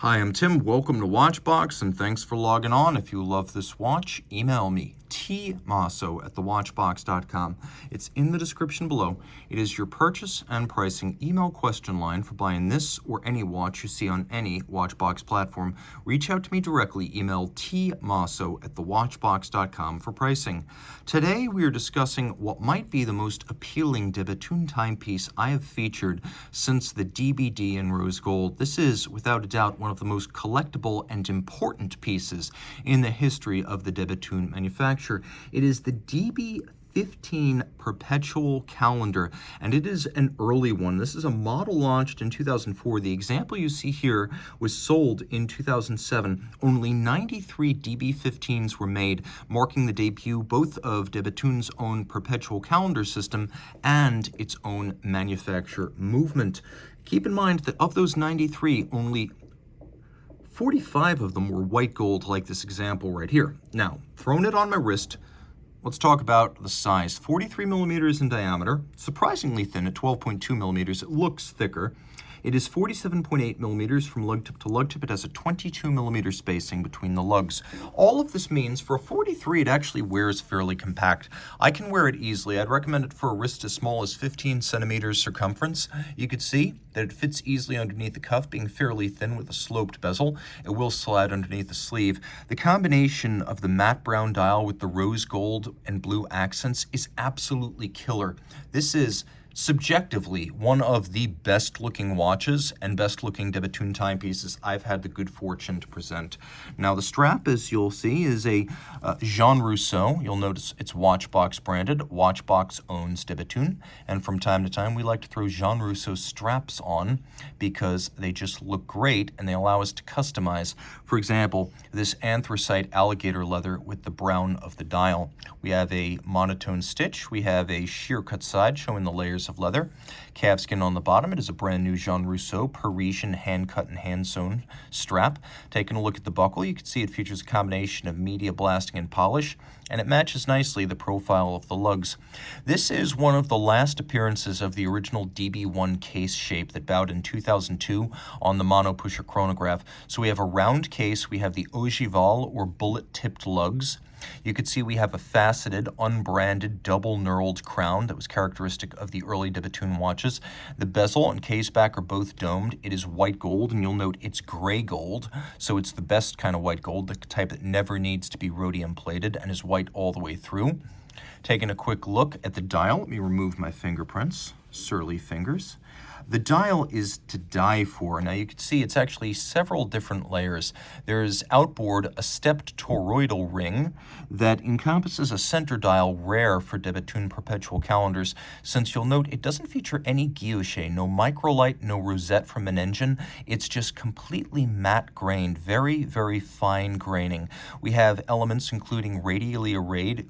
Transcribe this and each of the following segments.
Hi, I'm Tim. Welcome to Watchbox, and thanks for logging on. If you love this watch, email me, tmosso@thewatchbox.com. It's in the description below. It is your purchase and pricing email question line for buying this or any watch you see on any Watchbox platform. Reach out to me directly. Email tmosso@thewatchbox.com for pricing. Today, we are discussing what might be the most appealing Bethune timepiece I have featured since the DBD in rose gold. This is, without a doubt, one of the most collectible and important pieces in the history of the Bethune manufacturer. It is the DB15 Perpetual Calendar, and it is an early one. This is a model launched in 2004. The example you see here was sold in 2007. Only 93 DB15s were made, marking the debut both of Bethune's own Perpetual Calendar system and its own manufacturer movement. Keep in mind that of those 93, only 45 of them were white gold, like this example right here. Now, throwing it on my wrist, let's talk about the size. 43 millimeters in diameter, surprisingly thin at 12.2 millimeters. It looks thicker. It is 47.8 millimeters from lug tip to lug tip. It has a 22 millimeter spacing between the lugs. All of this means for a 43, it actually wears fairly compact. I can wear it easily. I'd recommend it for a wrist as small as 15 centimeters circumference. You could see that it fits easily underneath the cuff, being fairly thin with a sloped bezel. It will slide underneath the sleeve. The combination of the matte brown dial with the rose gold and blue accents is absolutely killer. This is subjectively one of the best looking watches and best looking Bethune timepieces I've had the good fortune to present. Now the strap, as you'll see, is a Jean Rousseau. You'll notice it's Watchbox branded. Watchbox owns Bethune, and from time to time we like to throw Jean Rousseau straps on because they just look great and they allow us to customize. For example, this anthracite alligator leather with the brown of the dial. We have a monotone stitch. We have a sheer cut side showing the layers of leather. Calfskin on the bottom. It is a brand new Jean Rousseau Parisian hand-cut and hand-sewn strap. Taking a look at the buckle, you can see it features a combination of media blasting and polish, and it matches nicely the profile of the lugs. This is one of the last appearances of the original DB1 case shape that bowed in 2002 on the Mono Pusher chronograph. So we have a round case, we have the ogival or bullet-tipped lugs. You can see we have a faceted, unbranded, double-knurled crown that was characteristic of the early Bethune watches. The bezel and case back are both domed. It is white gold, and you'll note it's gray gold, so it's the best kind of white gold, the type that never needs to be rhodium plated and is white all the way through. Taking a quick look at the dial, let me remove my fingerprints, surly fingers. The dial is to die for. Now you can see it's actually several different layers. There's outboard a stepped toroidal ring that encompasses a center dial, rare for Bethune Perpetual Calendars, since you'll note it doesn't feature any guilloche, no microlight, no rosette from an engine. It's just completely matte grained, very, very fine graining. We have elements including radially arrayed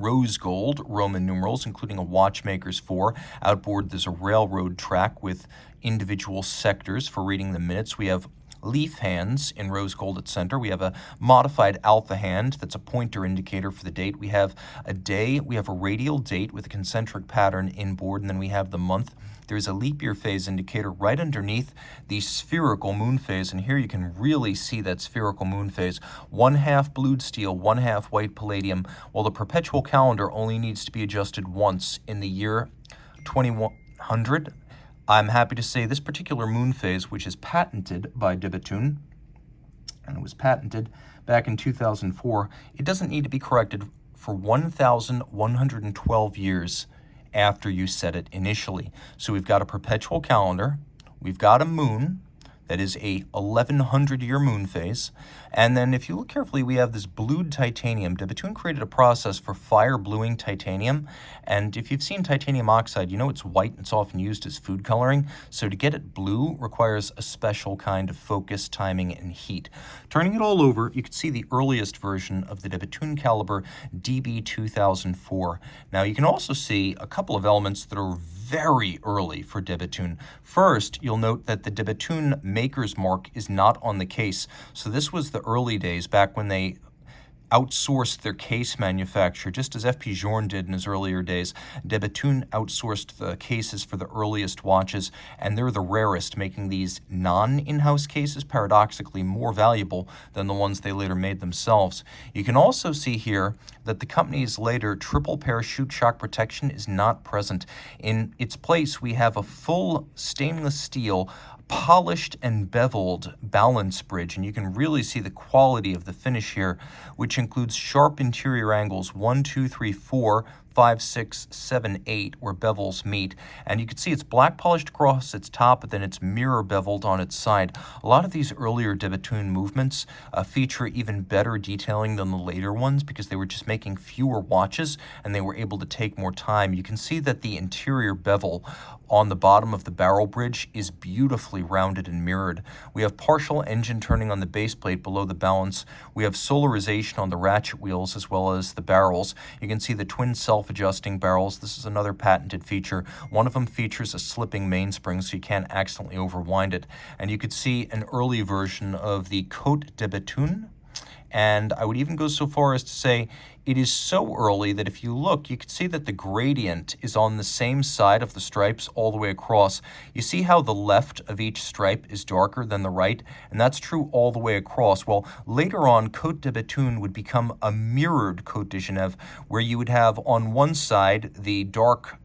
rose gold Roman numerals, including a watchmaker's 4. Outboard, there's a railroad track with individual sectors for reading the minutes. We have leaf hands in rose gold at center. We have a modified alpha hand that's a pointer indicator for the date. We have a day. We have a radial date with a concentric pattern inboard, and then we have the month. There's a leap year phase indicator right underneath the spherical moon phase, and here you can really see that spherical moon phase. 1/2 blued steel, 1/2 white palladium, while the Perpetual Calendar only needs to be adjusted once in the year 2100. I'm happy to say this particular moon phase, which is patented by Bethune, and it was patented back in 2004, it doesn't need to be corrected for 1,112 years after you set it initially. So we've got a Perpetual Calendar, we've got a moon, that is a 1100-year moon phase. And then if you look carefully, we have this blued titanium. Bethune created a process for fire bluing titanium. And if you've seen titanium oxide, you know it's white. It's often used as food coloring. So to get it blue requires a special kind of focus, timing, and heat. Turning it all over, you can see the earliest version of the Bethune caliber DB2004. Now you can also see a couple of elements that are very early for Bethune. First, you'll note that the Bethune maker's mark is not on the case. So this was the early days, back when they outsourced their case manufacture, just as F.P. Journe did in his earlier days. De Bethune outsourced the cases for the earliest watches, and they're the rarest, making these non-in-house cases paradoxically more valuable than the ones they later made themselves. You can also see here that the company's later triple parachute shock protection is not present. In its place, we have a full stainless steel polished and beveled balance bridge, and you can really see the quality of the finish here, which includes sharp interior angles 1, 2, 3, 4, 5, 6, 7, 8, where bevels meet. And you can see it's black polished across its top, but then it's mirror beveled on its side. A lot of these earlier de Bethune movements feature even better detailing than the later ones because they were just making fewer watches and they were able to take more time. You can see that the interior bevel on the bottom of the barrel bridge is beautifully rounded and mirrored. We have partial engine turning on the base plate below the balance. We have solarization on the ratchet wheels as well as the barrels. You can see the twin self-adjusting barrels. This is another patented feature. One of them features a slipping mainspring so you can't accidentally overwind it. And you could see an early version of the Côte de Bethune. And I would even go so far as to say it is so early that if you look, you can see that the gradient is on the same side of the stripes all the way across. You see how the left of each stripe is darker than the right? And that's true all the way across. Well, later on, Côte de Bethune would become a mirrored Côte de Genève, where you would have on one side the dark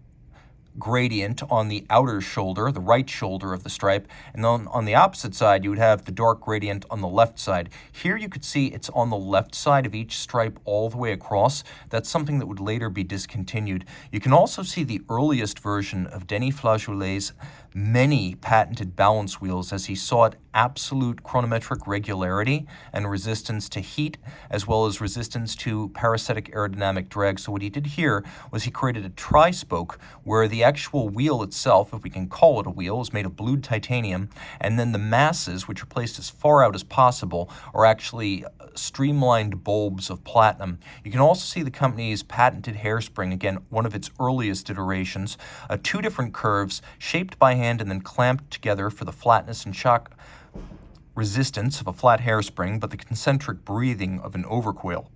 gradient on the outer shoulder, the right shoulder of the stripe, and then on the opposite side you would have the dark gradient on the left side. Here you could see it's on the left side of each stripe all the way across. That's something that would later be discontinued. You can also see the earliest version of Denis Flageolet's many patented balance wheels as he sought absolute chronometric regularity and resistance to heat as well as resistance to parasitic aerodynamic drag. So what he did here was he created a tri-spoke where the actual wheel itself, if we can call it a wheel, is made of blued titanium, and then the masses, which are placed as far out as possible, are actually streamlined bulbs of platinum. You can also see the company's patented hairspring, again, one of its earliest iterations, two different curves shaped by hand and then clamped together for the flatness and shock resistance of a flat hairspring, but the concentric breathing of an overcoil.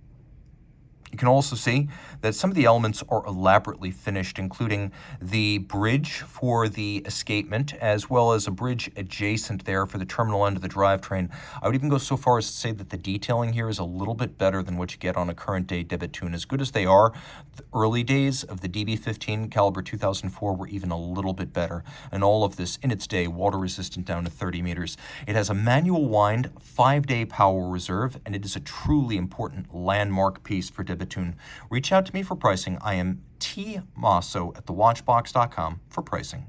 You can also see that some of the elements are elaborately finished, including the bridge for the escapement, as well as a bridge adjacent there for the terminal end of the drivetrain. I would even go so far as to say that the detailing here is a little bit better than what you get on a current-day de Bethune. As good as they are, the early days of the DB15 caliber 2004 were even a little bit better, and all of this, in its day, water-resistant down to 30 meters. It has a manual wind, 5-day power reserve, and it is a truly important landmark piece for de Bethune. Reach out to me for pricing. I am Team Mosso at thewatchbox.com for pricing.